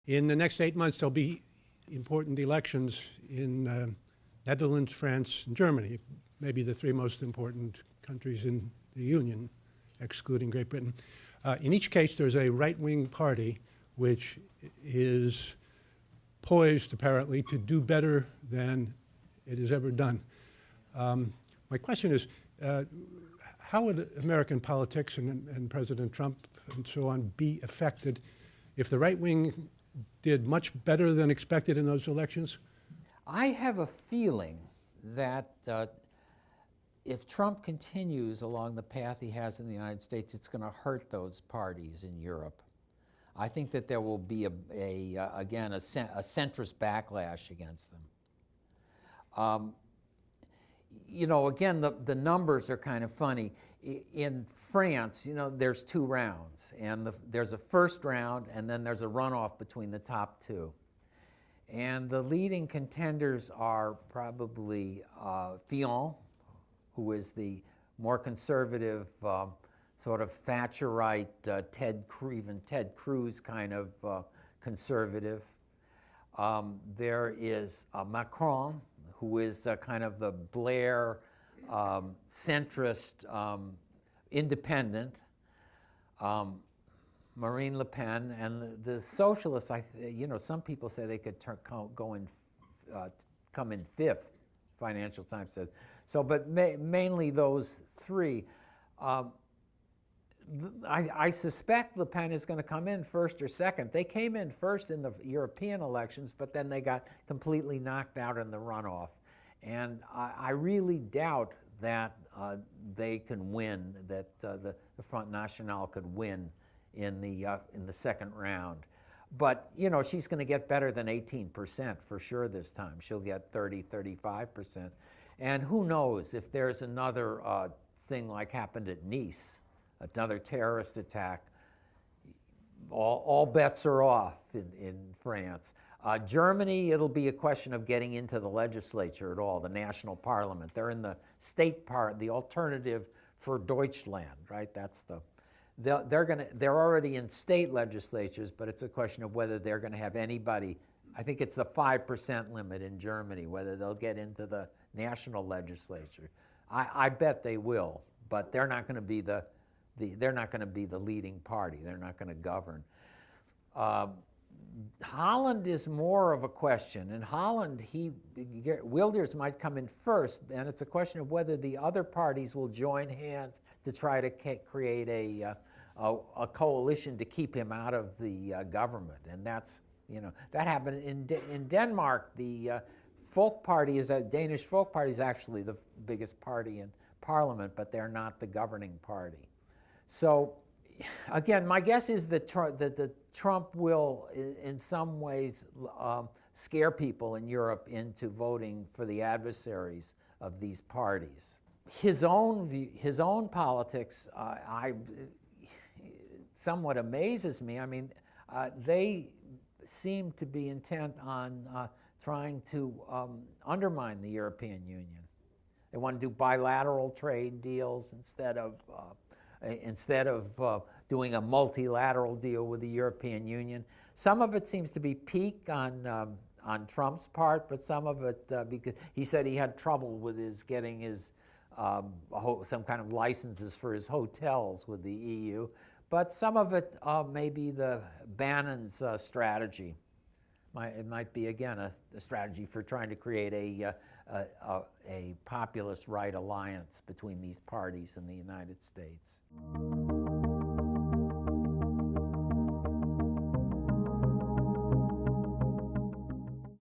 In the next 8 months, there'll be important elections in Netherlands, France, and Germany, maybe the three most important countries in the Union, excluding Great Britain. In each case, there's a right-wing party which is poised, apparently, to do better than it has ever done. My question is, how would American politics and President Trump and so on be affected if the right wing did much better than expected in those elections? I have a feeling that if Trump continues along the path he has in the United States, it's going to hurt those parties in Europe. I think that there will be, again, a centrist backlash against them. You know, again, the numbers are kind of funny. In France, you know, there's 2 rounds, and there's a first round, and then there's a runoff between the top 2. And the leading contenders are probably Fillon, who is the more conservative, sort of Thatcherite, even Ted Cruz kind of conservative. There is Macron, who is kind of the Blair centrist independent. Marine Le Pen and the socialists. You know, some people say they could come in 5th. Financial Times says so, but mainly those 3. I suspect Le Pen is going to come in 1st or 2nd. They came in 1st in the European elections, but then they got completely knocked out in the runoff. And I really doubt that they can win, that the Front National could win in the 2nd round. But, you know, she's going to get better than 18% for sure this time. She'll get 30, 35%. And who knows if there's another thing like happened at Nice, another terrorist attack, all bets are off in France. Germany, it'll be a question of getting into the legislature at all, the national parliament. They're in the state part, the alternative for Deutschland, right? That's they're already in state legislatures, but it's a question of whether they're going to have anybody. I think it's the 5% limit in Germany, whether they'll get into the national legislature. I bet they will, but they're not going to be they're not going to be the leading party. They're not going to govern. Holland is more of a question. In Holland, Wilders might come in 1st, and it's a question of whether the other parties will join hands to try to create a coalition to keep him out of the government. And that's, you know, that happened in Denmark. The Folk Party Danish Folk Party is actually the biggest party in parliament, but they're not the governing party. So, again, my guess is that Trump will, in some ways, scare people in Europe into voting for the adversaries of these parties. His own politics, somewhat amazes me. I mean, they seem to be intent on trying to undermine the European Union. They want to do bilateral trade deals instead of doing a multilateral deal with the European Union. Some of it seems to be pique on Trump's part, but some of it, because he said he had trouble with getting his some kind of licenses for his hotels with the EU. But some of it may be the Bannon's strategy. It might be, again, a strategy for trying to create a populist right alliance between these parties in the United States.